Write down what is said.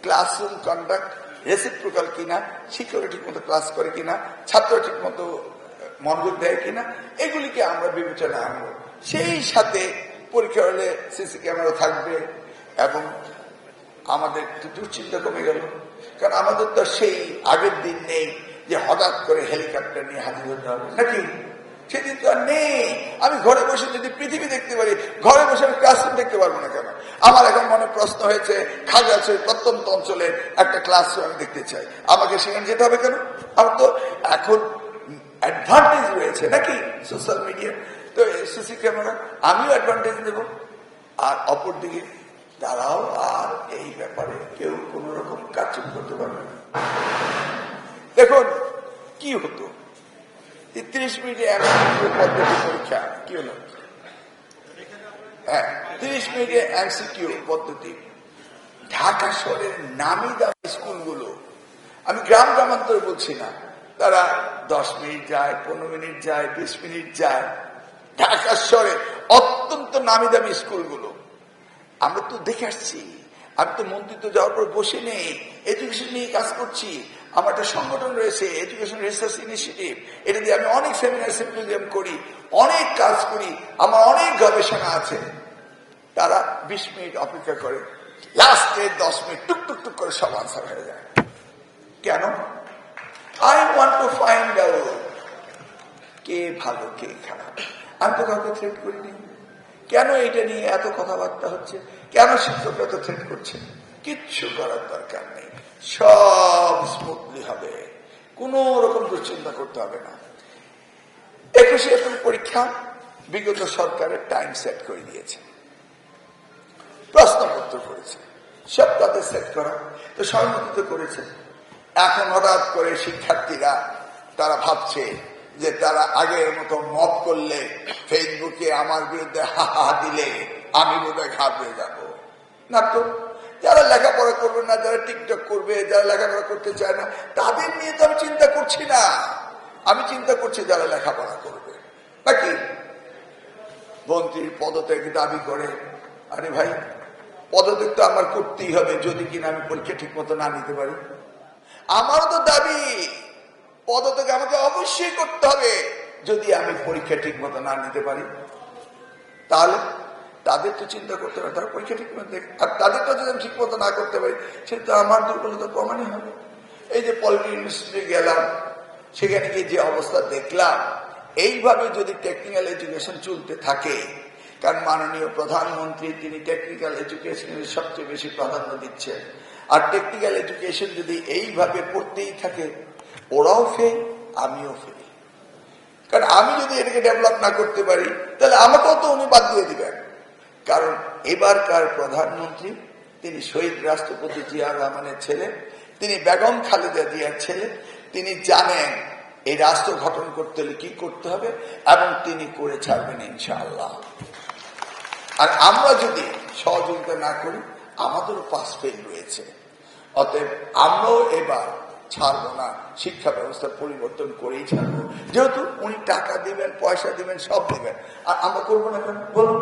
Classroom conduct reciprocal কিনা, শিক্ষকরা ঠিক মতো ক্লাস করে কিনা, ছাত্ররা ঠিক মতো মনোযোগ দেয় কিনা, এগুলিকে আমরা বিবেচনা আনবো। সেই সাথে পরীক্ষা হলে সিসি ক্যামেরা থাকবে এবং আমাদের একটু দুশ্চিন্তা কমে গেল। কারণ আমাদের তো সেই আগের দিন নেই যে হঠাৎ করে হেলিকপ্টার নিয়ে হাজির হতে হবে, নাকি? সেদিন তো আর নেই। আমি ঘরে বসে যদি পৃথিবী দেখতে পারি, ঘরে বসে আমি ক্লাসরুম দেখতে পারবো না কেন? আমার এখন মনে প্রশ্ন হয়েছে, খাগড়াছড়ির প্রত্যন্ত অঞ্চলের একটা ক্লাসরুম আমি দেখতে চাই, আমাকে সেখানে যেতে হবে কেন? আমার তো এখন অ্যাডভান্টেজ রয়েছে, নাকি? সোশ্যাল মিডিয়া তো সিসি ক্যামেরা, আমিও অ্যাডভান্টেজ নেব। আর অপরদিকে তারাও আর এই ব্যাপারে কেউ কোন রকম কাজ করতে পারবে না। দেখুন কি হতো, 30 মিনিটে পদ্ধতি পরীক্ষা কি হলো? হ্যাঁ, 30 মিনিটে এমসিকিউ পদ্ধতি। ঢাকা শহরের নামি দামি স্কুলগুলো, আমি গ্রাম গ্রামান্তরে বলছি না, তারা 10 মিনিট যায়, 15 মিনিট যায়, 20 মিনিট যায়। ঢাকা শহরে অত্যন্ত নামি দামি স্কুলগুলো আমরা তো দেখে আসছি। আমি তো মন্ত্রিত্ব যাওয়ার পর বসে নেই, এডুকেশন নিয়ে কাজ করছি। আমার একটা সংগঠন রয়েছে, এডুকেশন রিসার্চ ইনিশিয়েটিভ, এটা দিয়ে আমি অনেক সেমিনার সিম্পোজিয়াম করি, অনেক কাজ করি, আমার অনেক গবেষণা আছে। তারা 20 মিনিট অপেক্ষা করে, লাস্টে 10 মিনিট টুক টুক টুক করে সব আনসার হয়ে যায়। কেন? I want to find out কে ভালো কে খারাপ। আমি তো কাউকে থ্রেট করিনি। কেন এটা নিয়ে এত কথাবার্তা হচ্ছে? কেন শিক্ষকরা তো থ্রেট করছে? কিচ্ছু করার দরকার নেই, সব স্মুথলি হবে, কোন রকম দুশ্চিন্তা করতে হবে না। 21শে এপ্রিল পরীক্ষা বিগত সরকারের টাইম সেট করে দিয়েছে, প্রশ্নপত্র করেছে, সব তাদের সেট করা, তো সম্মতি করেছে। এখন হঠাৎ করে শিক্ষার্থীরা তারা ভাবছে যে তারা আগের মতো মত করলে, ফেসবুকে আমার বিরুদ্ধে হা দিলে আমি বোধহয় ঘাবড়ে যাব না। তো যারা লেখাপড়া করবে না, যারা টিকটক করবে, যারা লেখাপড়া করতে চায় না, তাদের নিয়ে তো আমি চিন্তা করছি না। আমি চিন্তা করছি যারা লেখাপড়া করবে, নাকি? মন্ত্রীর পদত্যাগ দাবি করে, আরে ভাই, পদত্যাগ তো আমার করতেই হবে যদি কিনা আমি পরীক্ষা ঠিক মতো না নিতে পারি। আমারও তো দাবি, পদত্যাগ আমাকে অবশ্যই করতে হবে যদি আমি পরীক্ষা ঠিক মতো না নিতে পারি। তাহলে তাদের তো চিন্তা করতে হবে, তারা পরীক্ষা ঠিক মতো, আর তাদেরটা যদি আমি ঠিক মতো না করতে পারি, সেটা তো আমার দুর্বলতা প্রমাণই হবে। এই যে পলিটি ইউনিভার্সিটি গেলাম, সেখানে গিয়ে যে অবস্থা দেখলাম, এইভাবে যদি টেকনিক্যাল এডুকেশন চলতে থাকে, কারণ মাননীয় প্রধানমন্ত্রী তিনি টেকনিক্যাল এডুকেশনের সবচেয়ে বেশি প্রাধান্য দিচ্ছেন, আর টেকনিক্যাল এডুকেশন যদি এইভাবে পড়তেই থাকে, ওরাও ফেল, আমিও ফেল। কারণ আমি যদি এটাকে ডেভেলপ না করতে পারি, তাহলে আমাকেও তো উনি বাদ দিয়ে দিবেন। কারণ এবারকার প্রধানমন্ত্রী তিনি শহীদ রাষ্ট্রপতি জিয়া রহমানের ছেলে, তিনি বেগম খালেদা জিয়ার ছেলে। তিনি জানেন এই রাষ্ট্র গঠন করতে হলে কি করতে হবে, এবং তিনি করে ছাড়বেন ইনশাআল্লাহ। আর আমরা যদি সহযোগিতা না করি, আমাদেরও পাস ফেল রয়েছে। অতএব আমরাও এবার ছাড়বো না, শিক্ষা ব্যবস্থা পরিবর্তন করেই ছাড়বো। যেহেতু উনি টাকা দিবেন, পয়সা দিবেন, সব দিবেন, আর আমরা করবো না কেন বলুন?